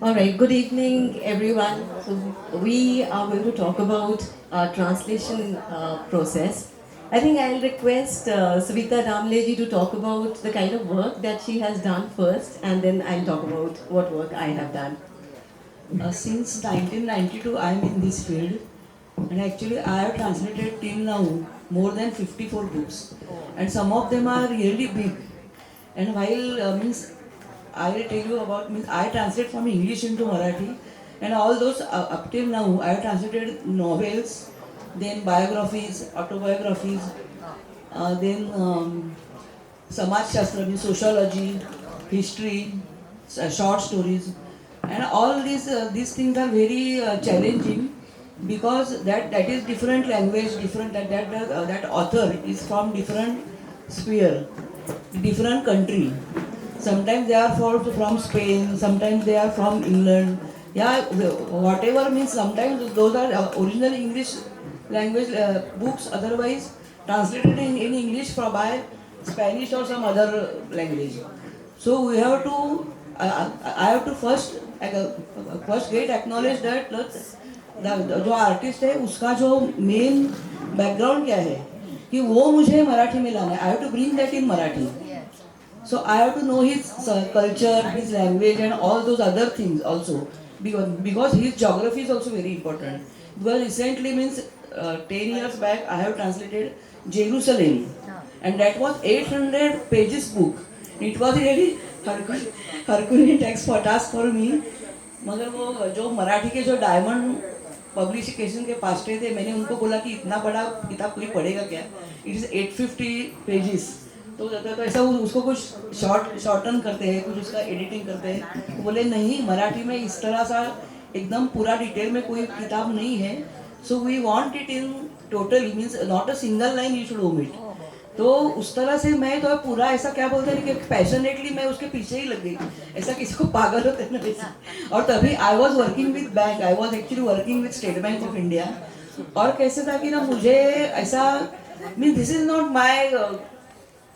All right, good evening, everyone. So we are going to talk about our translation process. I think I'll request Savita Damle ji to talk about the kind of work that she has done first, and then I'll talk about what work I have done. Since 1992, I am in this field, and actually, I have translated till now more than 54 books, and some of them are really big. And while means I will tell you about means I translate from English into Marathi, and all those up till now I have translated novels, then biographies, autobiographies, then Samaj Shastra, means sociology, history, short stories, and all these things are very challenging because that is different language, different that author is from different sphere, different country. Sometimes they are from Spain, sometimes they are from England. Yeah, whatever means sometimes those are original English language books, otherwise translated in English by Spanish or some other language. So we have to, I have to first get acknowledge that जो artist है उसका जो main background क्या है कि वो मुझे मराठी में लाना है. I have to bring that in Marathi. So I have to know his culture, his language, and all those other things also, because his geography is also very important. Because recently means 10 years back I have translated Jerusalem, and that was 800 pages book. It was really Herculean task for me. मगर वो जो मराठी के जो diamond publication के पास थे, मैंने उनको बोला कि इतना बड़ा किताब कोई पढ़ेगा क्या. It is 850 pages. तो ऐसा उसको कुछ शॉर्टन करते हैं, कुछ उसका एडिटिंग करते हैं. तो बोले नहीं, मराठी में इस तरह सा एकदम पूरा डिटेल में कोई किताब नहीं है. So we want it in totally means not a single line you should omit. तो उस तरह से मैं तो पूरा ऐसा क्या बोलते हैं कि पैशनेटली मैं उसके पीछे ही लग गई. ऐसा किसी को पागल होते हैं ना वैसे. और तभी I was working with bank, I was actually working with state bank of India. और कैसे था कि ना मुझे ऐसा mean this is not my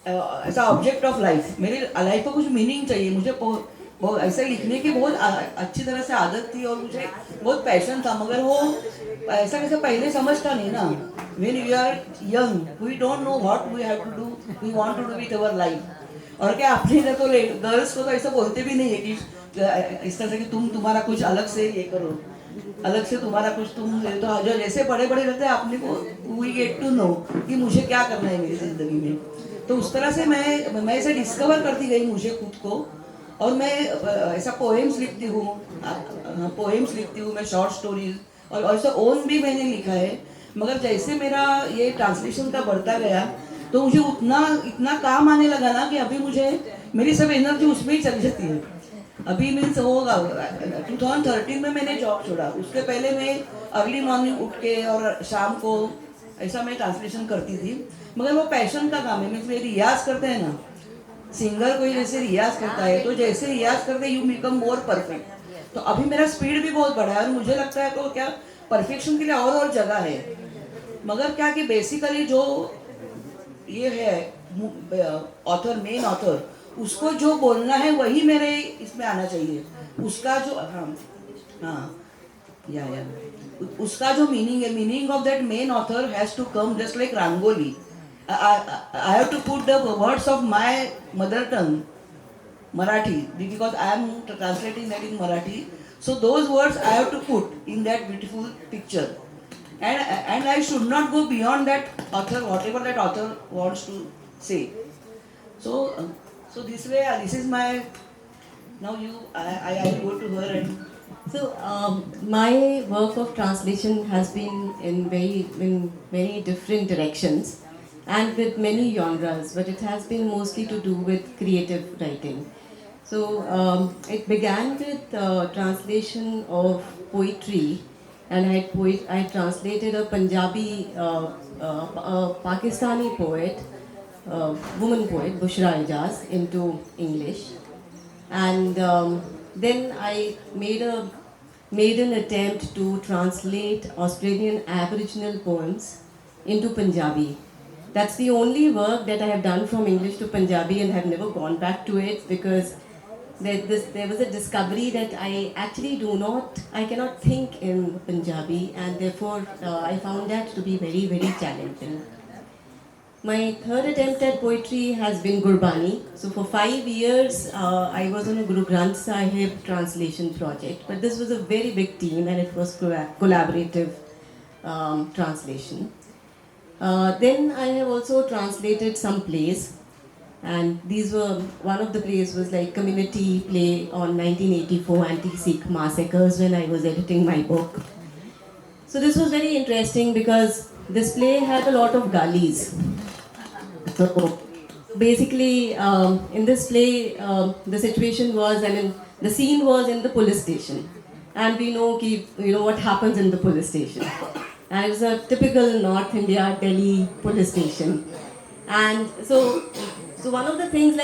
ऐसा ऑब्जेक्ट ऑफ लाइफ. मेरी लाइफ को कुछ मीनिंग चाहिए. मुझे बहुत ऐसा लिखने की बहुत अच्छी तरह से आदत थी और मुझे बहुत पैशन था. मगर वो ऐसा कैसे पहले समझता नहीं ना. When we are young we don't know what we have to do, we want to do with our life. और क्या अपने इधर तो गर्ल्स को तो ऐसा बोलते भी नहीं है कि इस तरह से कि तुम तुम्हारा कुछ अलग से ये करो, अलग से तुम्हारा कुछ तुम. तो जो जैसे बड़े बड़े रहते हैं अपने को वी गेट टू नो कि मुझे क्या करना है मेरी जिंदगी में. तो उस तरह से मैं ऐसे डिस्कवर करती गई मुझे खुद को. और मैं ऐसा पोएम्स लिखती हूँ, मैं शॉर्ट स्टोरीज और ऐसा ओन भी मैंने लिखा है. मगर जैसे मेरा ये ट्रांसलेशन का बढ़ता गया तो मुझे उतना इतना काम आने लगा ना कि अभी मुझे मेरी सब एनर्जी उसमें ही चली जाती है. अभी मीन्स होगा 2013 में मैंने जॉब छोड़ा. उसके पहले मैं अर्ली मॉर्निंग उठ के और शाम को ऐसा मैं ट्रांसलेशन करती थी. मगर वो पैशन का काम है. मीन्स रियाज करते हैं ना, सिंगर कोई जैसे रियाज करता है तो जैसे रियाज करते यू बिकम मोर परफेक्ट. तो अभी मेरा स्पीड भी बहुत बढ़ा है और मुझे लगता है तो क्या परफेक्शन के लिए और जगह है. मगर क्या कि बेसिकली जो ये है ऑथर, मेन ऑथर, उसको जो बोलना है वही मेरे इसमें आना चाहिए. उसका जो हाँ या उसका जो मीनिंग है, meaning of that main author has to come just like rangoli. I have to put the words of my mother tongue, Marathi, because I am translating that in Marathi. So those words I have to put in that beautiful picture, and I should not go beyond that author, whatever that author wants to say. So this way, this is my now you I will go to her and. So my work of translation has been in many different directions and with many genres, but it has been mostly to do with creative writing. So it began with translation of poetry, and I translated a Punjabi, a Pakistani poet, woman poet, Bushra Ijaz, into English. And then I made an attempt to translate Australian Aboriginal poems into Punjabi. That's the only work that I have done from English to Punjabi, and have never gone back to it because there was a discovery that I cannot think in Punjabi, and therefore I found that to be very, very challenging. My third attempt at poetry has been Gurbani. So for 5 years, I was on a Guru Granth Sahib translation project, but this was a very big team and it was collaborative translation. Then I have also translated some plays, and these were, one of the plays was like community play on 1984 anti-Sikh massacres when I was editing my book. So this was very interesting because this play had a lot of galis. So basically, in this play, the situation was, the scene was in the police station, and we know, what happens in the police station. And it's a typical North India Delhi police station. And so one of the things,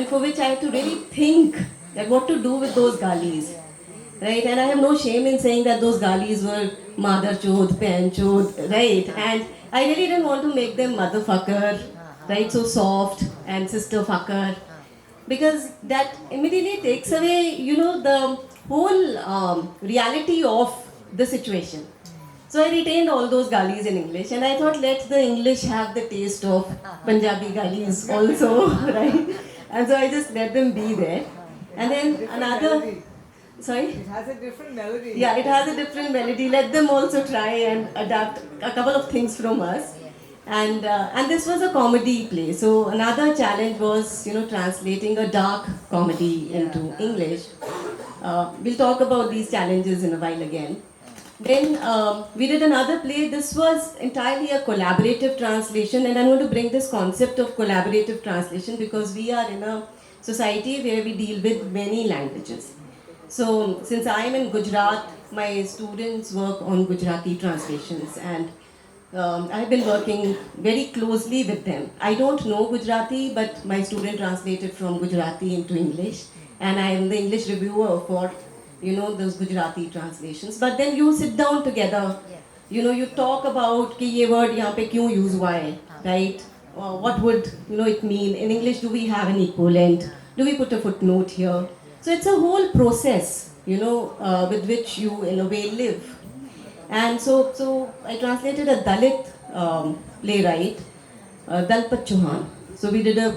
for which I had to really think that what to do with those galis, right? And I have no shame in saying that those galis were mother chod, pen chod, right? And I really didn't want to make them motherfucker, right? So soft, and sister fucker, because that immediately takes away, the whole reality of the situation. So I retained all those galis in English, and I thought, let the English have the taste of Punjabi galis also, right? And so I just let them be there. And then another, sorry? It has a different melody. Yeah, it has a different melody. Let them also try and adapt a couple of things from us. And this was a comedy play. So another challenge was, translating a dark comedy into English. We'll talk about these challenges in a while again. Then we did another play. This was entirely a collaborative translation, and I'm going to bring this concept of collaborative translation because we are in a society where we deal with many languages. So since I am in Gujarat, my students work on Gujarati translations, and I've been working very closely with them. I don't know Gujarati, but my student translated from Gujarati into English, and I am the English reviewer for those Gujarati translations. But then you sit down together, you talk about कि ये word यहाँ पे क्यों use हुआ है, right? What would it mean in English? Do we have an equivalent? Do we put a footnote here? So it's a whole process, with which you in a way live. And so I translated a Dalit playwright, Dalpat Chauhan. So we did a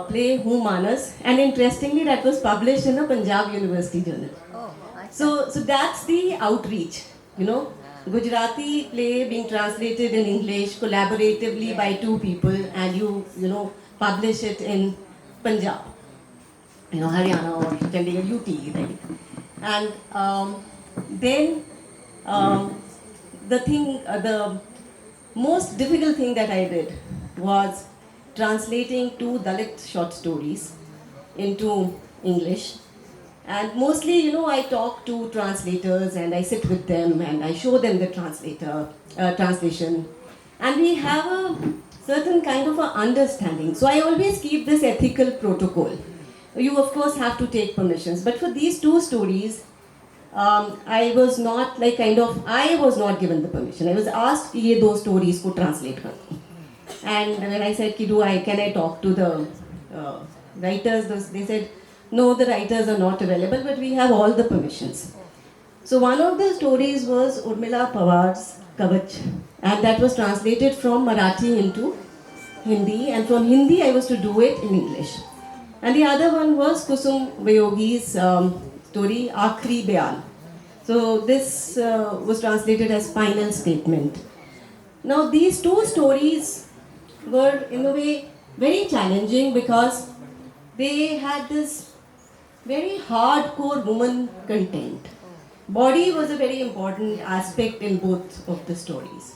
play Who Manas, and interestingly that was published in a Punjab University journal. So that's the outreach, Gujarati play being translated in English collaboratively by two people, and you publish it in Punjab, Haryana or Chandigarh, UT, right? And then the most difficult thing that I did was translating two Dalit short stories into English. And mostly, I talk to translators and I sit with them and I show them the translation. And we have a certain kind of an understanding. So I always keep this ethical protocol. You, of course, have to take permissions. But for these two stories, I was not given the permission. I was asked कि ये दो stories को translate कर दो. And when I said can I talk to the writers, they said, no, the writers are not available, but we have all the permissions. So one of the stories was Urmila Pawar's Kavach, and that was translated from Marathi into Hindi, and from Hindi I was to do it in English. And the other one was Kusum Vayogi's story, Akhri Bayan. So this was translated as Final Statement. Now these two stories were in a way very challenging because they had this very hardcore woman content. Body was a very important aspect in both of the stories.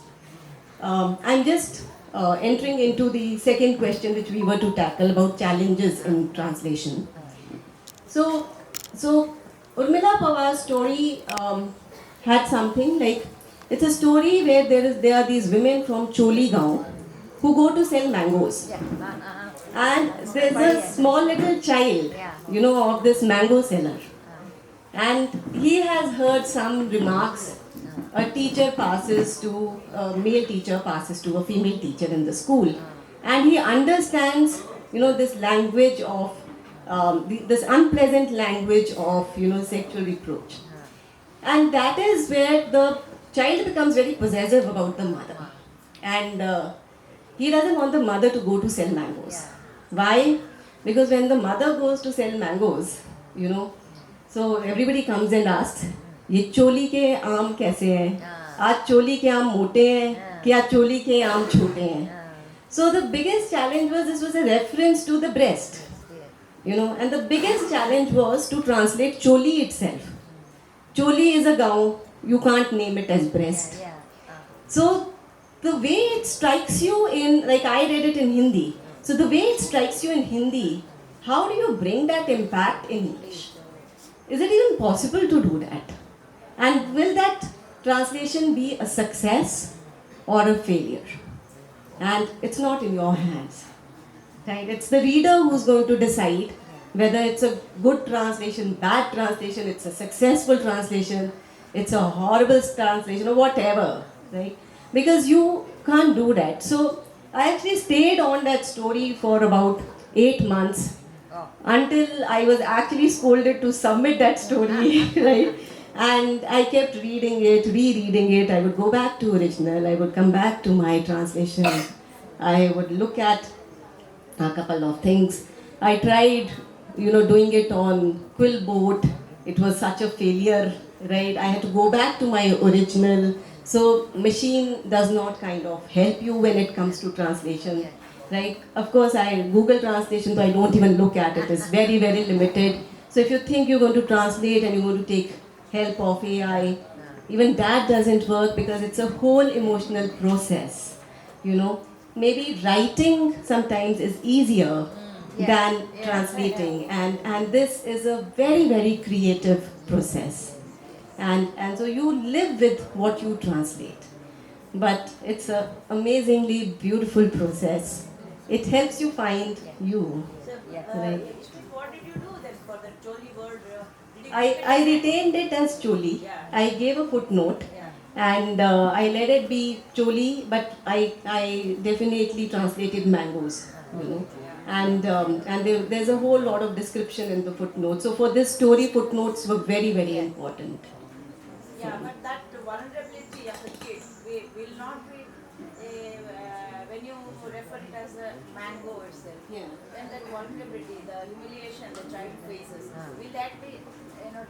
I'm just entering into the second question which we were to tackle about challenges in translation. So Urmila Pawar's story had something like, it's a story where there are these women from Choli Gaon who go to sell mangoes. And there's a small little child, of this mango seller. And he has heard some remarks. A male teacher passes to a female teacher in the school. And he understands, this language of this unpleasant language of sexual reproach. And that is where the child becomes very possessive about the mother. And he doesn't want the mother to go to sell mangoes. Why? Because when the mother goes to sell mangoes, so everybody comes and asks, ये चोली के आम कैसे हैं? आज चोली के आम मोटे हैं? क्या चोली के आम छोटे हैं? So the biggest challenge was this was a reference to the breast, and the biggest challenge was to translate choli itself. Choli is a gown, you can't name it as breast. So the way it strikes you in, like I read it in Hindi, so the way it strikes you in Hindi, how do you bring that impact in English? Is it even possible to do that? And will that translation be a success or a failure? And it's not in your hands, right? It's the reader who's going to decide whether it's a good translation, bad translation, it's a successful translation, it's a horrible translation, or whatever, right? Because you can't do that. So I actually stayed on that story for about 8 months until I was actually scolded to submit that story, right? And I kept reading it, rereading it. I would go back to original, I would come back to my translation, I would look at a couple of things. I tried, doing it on Quillboat. It was such a failure, right? I had to go back to my original. So machine does not kind of help you when it comes to translation, right? Of course, I Google translation, so I don't even look at it. It's very, very limited. So if you think you're going to translate and you're going to take help of AI, even that doesn't work because it's a whole emotional process, Maybe writing sometimes is easier than translating, and this is a very, very creative process. And so you live with what you translate. But it's an amazingly beautiful process. It helps you find you. So, Right. what did you do then for the Choli word? Did you I retained it as Choli. Yeah. I gave a footnote. Yeah. And I let it be Choli, but I definitely translated mangoes. And there's a whole lot of description in the footnotes. So for this story, footnotes were very, very important. Yeah, but that vulnerability of the kid will not be when you refer it as a mango itself. Yeah. Then that vulnerability, the humiliation the child faces, will that be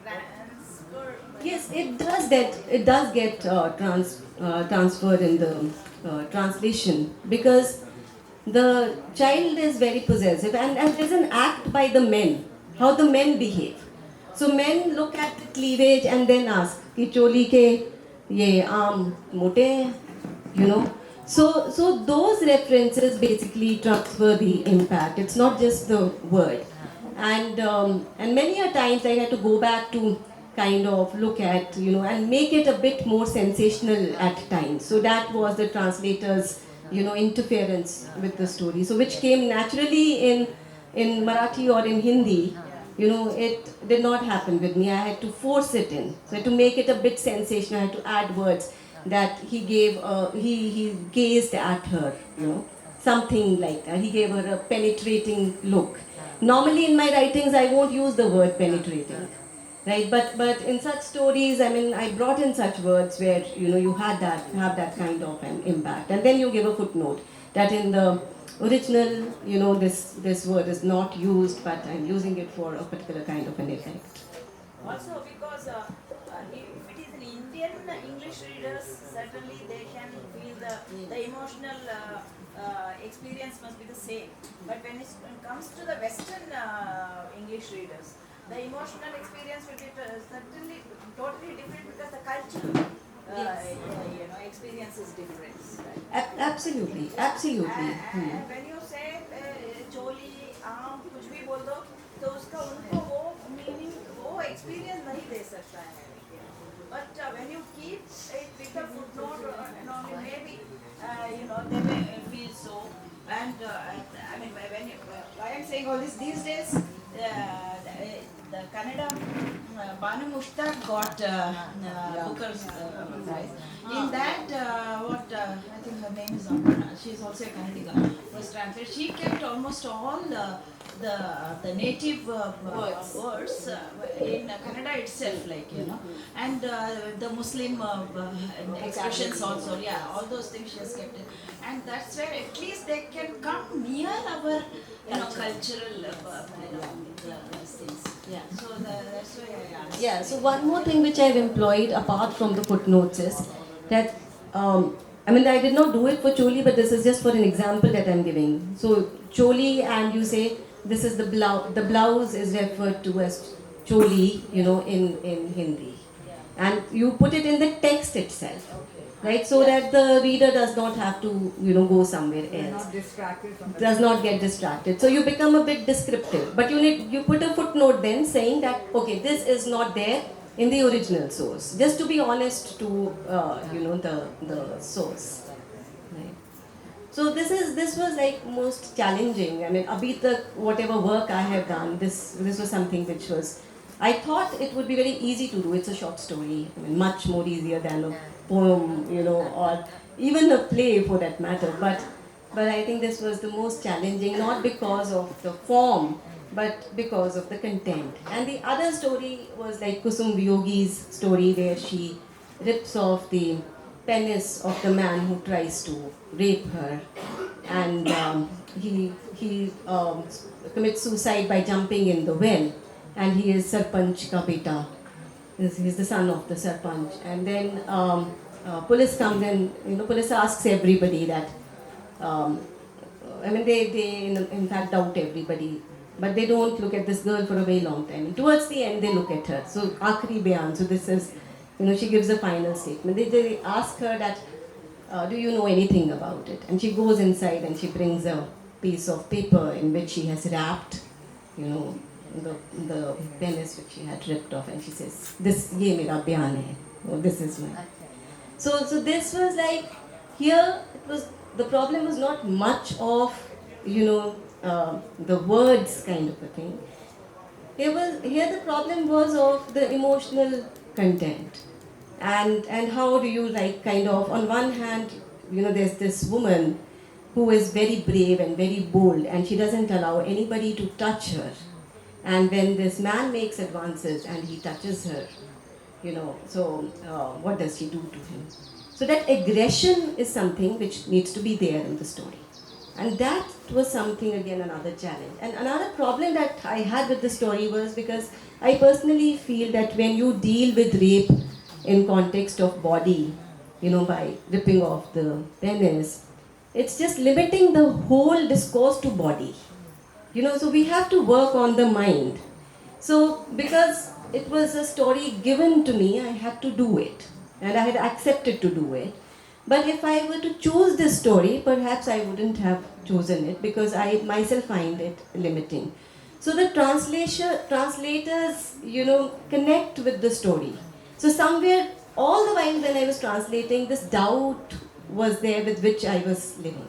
transferred? Yes, it does that. It does get transferred in the translation because the child is very possessive, and there's an act by the men, how the men behave. So men look at the cleavage and then ask, कि चोली के ये आम मोटे हैं, So those references basically transfer the impact. It's not just the word. And many a times I had to go back to kind of look at, and make it a bit more sensational at times. So that was the translator's, interference with the story. So which came naturally in Marathi or in Hindi, it did not happen with me. I had to force it in. So I had to make it a bit sensational. I had to add words that he gave, he gazed at her, something like that. He gave her a penetrating look. Normally in my writings, I won't use the word penetrating, right? But in such stories, I brought in such words where you have that kind of an impact, and then you give a footnote that in the original, this word is not used, but I'm using it for a particular kind of an effect. Also, because if it is an Indian English readers, certainly they can feel the emotional experience must be the same. But when it comes to the Western English readers, the emotional experience will be certainly totally different because the culture, experience is different. Right? Absolutely, absolutely. And when you say चोली आम कुछ भी बोल दो तो उसका उनको वो meaning वो एक्सपीरियंस नहीं दे सकता है but when you keep it with a footnote maybe they may feel so and when why I'm saying all this these days the Kannada Banu Mushtaq got Booker's prize. In that, I think her name is Aparna, she is also a Kannadiga, was translated. She kept almost all the native words in Kannada itself, like and the Muslim expressions also, yeah, all those things she has kept it, and that's where at least they can come near our cultural these things. Yeah. So that's why I asked. Yeah, so one more thing which I've employed apart from the footnotes is that, I mean, I did not do it for Choli, but this is just for an example that I'm giving. So, Choli, and you say this is the blouse is referred to as Choli, in Hindi. And you put it in the text itself, right? So that the reader does not have to, go somewhere else. Not distracted from the Does not get distracted. So you become a bit descriptive. But you put a footnote then saying that, okay, this is not there in the original source. Just to be honest to the source. Right. So this was like most challenging. I mean, abhi tak whatever work I have done, this was something which was, I thought it would be very easy to do. It's a short story. I mean, much more easier than a poem, or even a play for that matter. But I think this was the most challenging, not because of the form, but because of the content. And the other story was like Kusum Vyogi's story, where she rips off the penis of the man who tries to rape her, and he commits suicide by jumping in the well, and he is Sarpanch ka beta. He's the son of the Sarpanch. And then police comes in, police asks everybody that, I mean, they in fact doubt everybody, but they don't look at this girl for a very long time. And towards the end, they look at her. So, Akhri Bayan, so this is, she gives a final statement. They ask her that, do you know anything about it? And she goes inside and she brings a piece of paper in which she has wrapped, the penis which she had ripped off, and she says, "This ye mera byan hai." Oh, this is my. So this was like, here it was, the problem was not much of the words kind of a thing. Here the problem was of the emotional content, and how do you like kind of, on one hand, there's this woman who is very brave and very bold, and she doesn't allow anybody to touch her. And when this man makes advances and he touches her, so what does she do to him? So that aggression is something which needs to be there in the story. And that was something, again, another challenge. And another problem that I had with the story was because I personally feel that when you deal with rape in context of body, by ripping off the penis, it's just limiting the whole discourse to body. So we have to work on the mind. So because it was a story given to me, I had to do it. And I had accepted to do it. But if I were to choose this story, perhaps I wouldn't have chosen it because I myself find it limiting. So the translators, connect with the story. So somewhere, all the while when I was translating, this doubt was there with which I was living.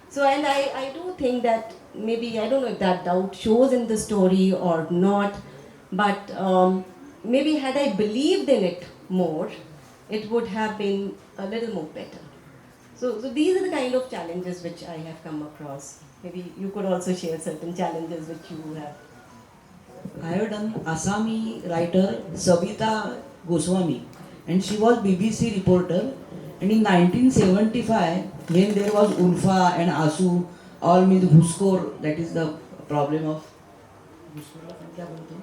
So, and I do think that maybe, I don't know if that doubt shows in the story or not, but maybe had I believed in it more, it would have been a little more better. So these are the kind of challenges which I have come across. Maybe you could also share certain challenges which you have. I have done Assami writer Savita Goswami, and she was BBC reporter. And in 1975, when there was Ulfa and Asu, all with Huskor, that is the problem of Huskor को क्या बोलते हैं?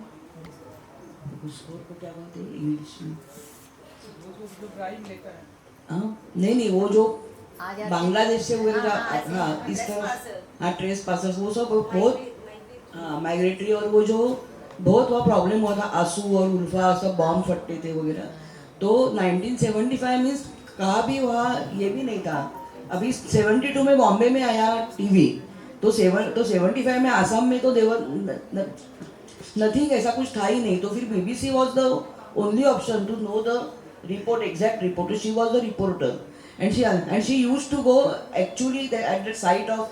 Huskor को क्या बोलते हैं English में? हाँ नहीं वो जो बांग्लादेश से वगैरह हाँ इस तरह हाँ ट्रेस पासर्स वो सब बहुत हाँ माइग्रेटरी और वो जो बहुत वहाँ प्रॉब्लम हुआ था आंसू और उल्फा सब बॉम्ब फटते थे वगैरह तो 1975 मीन्स कहा भी वहाँ ये भी नहीं था अभी 72 में बॉम्बे में आया टीवी तो 75 में आसाम में तो देवर नथिंग ऐसा कुछ था ही नहीं तो फिर BBC was the only option to know the report exact report she was the reporter and she used to go actually at the site of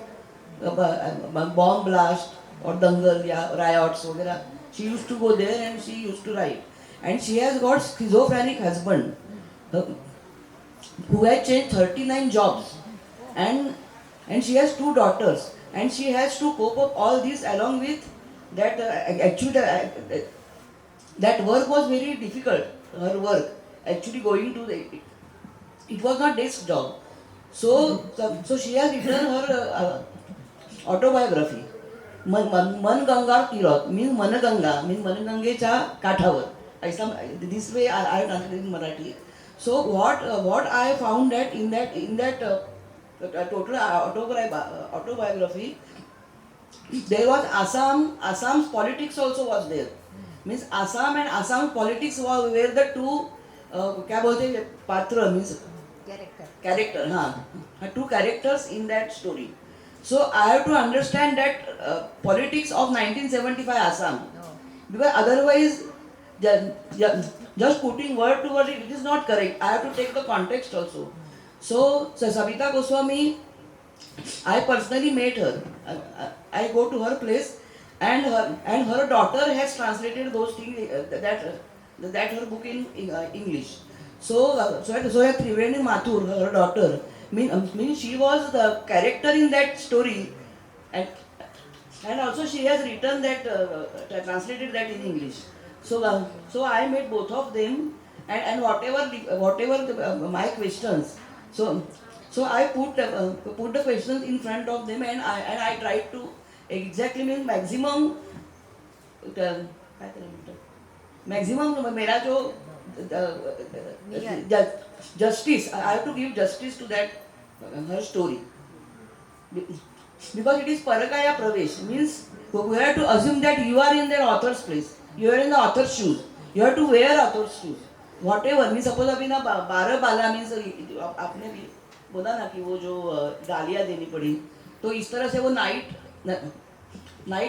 bomb blast or dangal या riots वगैरह she used to go there and she used to write and she has got schizophrenic husband who had changed 39 jobs and she has 2 daughters and she has to cope up all this along with that. Actually, that work was very difficult. Her work, actually going to the, it was not desk job. So she has written her autobiography. मन Ganga तीरात means मनगंगा means मनगंगेच्या काठावर ऐसा this way I translated in Marathi. So what I found that in that total autobiography, there was Assam's politics also was there. Means Assam and Assam politics were the two क्या बोलते पात्र means character two characters in that story. So I have to understand that politics of 1975 Assam, because otherwise just putting word to word it is not correct. I have to take the context also. So Savita Goswami, I personally met her. I go to her place, and her daughter has translated those things that her book in English. So Triveni Mathur, her daughter, mean she was the character in that story, and also she has written that translated that in English. So I met both of them, and whatever my questions. So I put the questions in front of them, and I tried to exactly mean maximum मेरा जो justice, I have to give justice to that her story, because it is parakaya pravesh, means we have to assume that you are in the author's place, you are in the author's shoes, you have to wear author's shoes, whatever means. Suppose अभी ना 12 बाला means आपने भी बोला ना कि वो जो गालियाँ देनी पड़ी, तो इस तरह से वो नाइट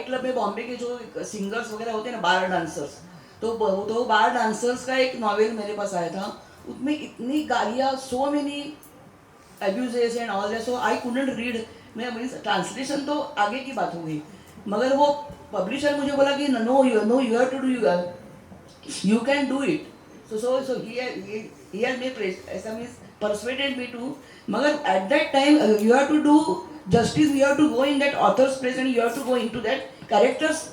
क्लब में बॉम्बे के जो सिंगर्स वगैरह होते हैं ना, बार डांसर्स, तो बार डांसर्स का एक नॉवेल मेरे पास आया था, उसमें इतनी गालियाँ, so many abuses and all that, so I couldn't read. मैं मीन्स ट्रांसलेशन तो आगे की बात हो गई, मगर वो पब्लिशर मुझे बोला कि no you have to do, you can do it. So he has made ऐसा मीन्स persuaded me to, मगर at that time you have to do justice, you have to go in that author's place and you have to go into that character's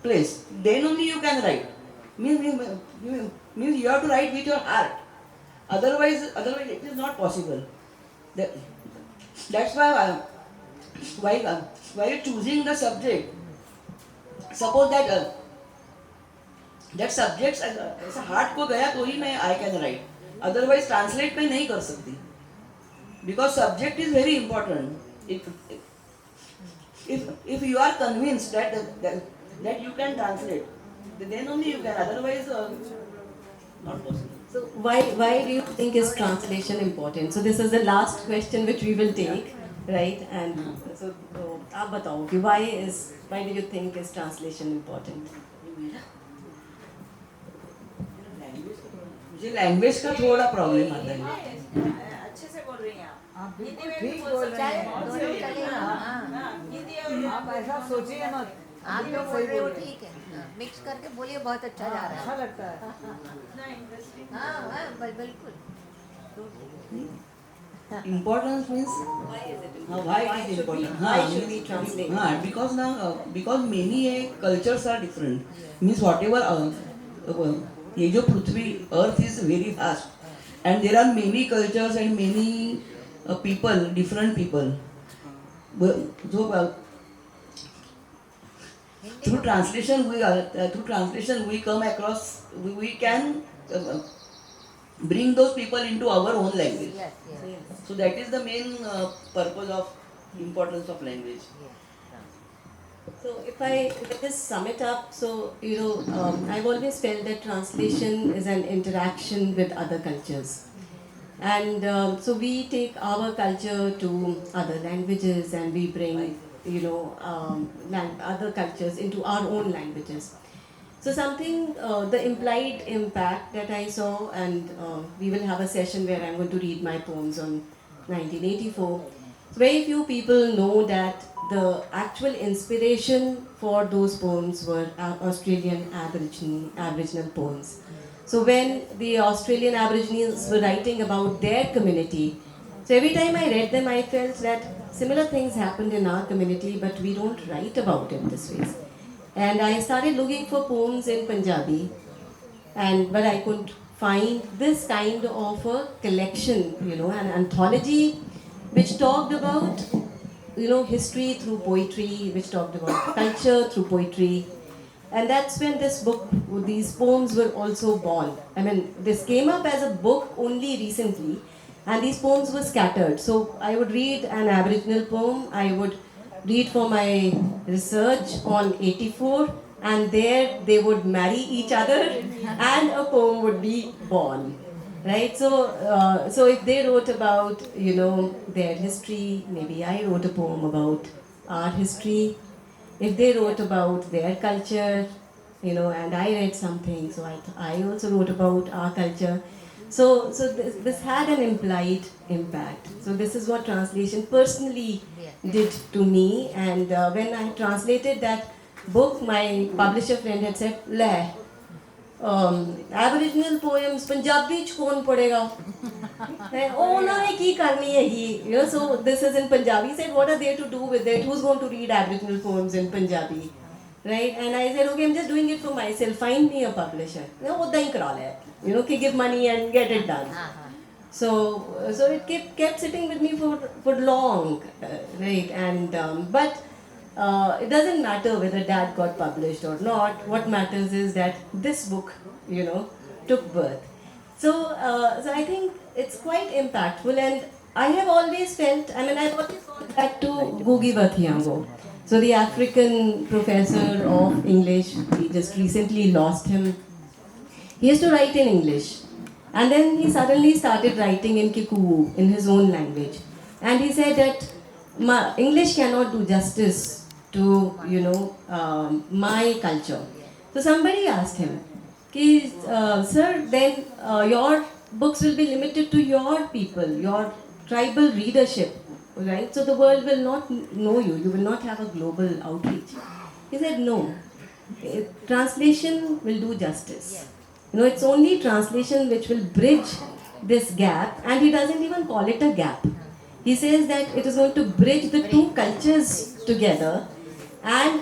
place, then only you can write. Means you have to write with your heart, otherwise it is not possible. That's why while choosing the subject, suppose that subjects ऐसा heart को गया तो ही मैं I can write, otherwise translate मैं नहीं कर सकती, because subject is very important. If you are convinced that you can translate, then only you can, otherwise not possible. So why do you think is translation important? So this is the last question which we will take, right? And so आप बताओ कि why do you think is translation important? मुझे language का थोड़ा problem आता है. अच्छे से बोल रही हैं आप बिल्कुल ठीक बोल रहे हैं. दोनों चलेगा. हिंदी और आप ऐसा सोचिए मत, आप जो बोल रहे हो ठीक है, मिक्स करके बोलिए, बहुत अच्छा जा रहा है. अच्छा लगता है. इतना इंटरेस्टिंग. हाँ बिल्कुल. Importance means Why is it important? why it is important. Why should we translate? Because now because many cultures are different. Means whatever ये जो पृथ्वी अर्थ is very vast, and there are many cultures and many people, different people. So through translation we come across, we can bring those people into our own language. Yes, yes. So that is the main purpose of importance of language. So if I just sum it up, so I've always felt that translation is an interaction with other cultures, and so we take our culture to other languages and we bring other cultures into our own languages. So something, the implied impact that I saw, and we will have a session where I'm going to read my poems on 1984. Very few people know that the actual inspiration for those poems were Australian Aboriginal poems. So when the Australian Aborigines were writing about their community, so every time I read them, I felt that similar things happened in our community, but we don't write about it this way. And I started looking for poems in Punjabi, but I couldn't find this kind of a collection, an anthology which talked about history through poetry, which talked about culture through poetry. And that's when this book, these poems were also born. I mean, this came up as a book only recently, and these poems were scattered. So I would read an Aboriginal poem, I would read for my research on 84, and there they would marry each other, and a poem would be born. Right, so if they wrote about their history, maybe I wrote a poem about our history. If they wrote about their culture, and I read something, so I also wrote about our culture. So this had an implied impact. So this is what translation personally did to me. And when I translated that book, my publisher friend had said, "Le, Aboriginal poems, Punjabi ch kaun padega?" Oh, no, ki karni hai hi. So this is in Punjabi. He said, "What are they to do with it? Who's going to read Aboriginal poems in Punjabi?" Right? And I said, "Okay, I'm just doing it for myself. Find me a publisher." Udda hi kara le. Give money and get it done. So it kept sitting with me for long, right? And but it doesn't matter whether that got published or not. What matters is that this book, took birth. So I think it's quite impactful, and I have always felt. I mean, I've always gone back to Gugi Vathiango. So the African professor of English, we just recently lost him. He used to write in English, and then he suddenly started writing in Kikuyu, in his own language. And he said that English cannot do justice to my culture. So somebody asked him, "Sir, then your books will be limited to your people, your tribal readership, right? So the world will not know you. You will not have a global outreach." He said, "No, translation will do justice. It's only translation which will bridge this gap." And he doesn't even call it a gap. He says that it is going to bridge the two cultures together, and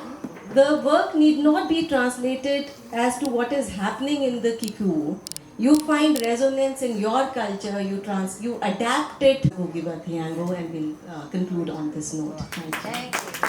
the work need not be translated as to what is happening in the Kikuyu. You find resonance in your culture, you adapt it. And we'll conclude on this note. Thank you. Thank you.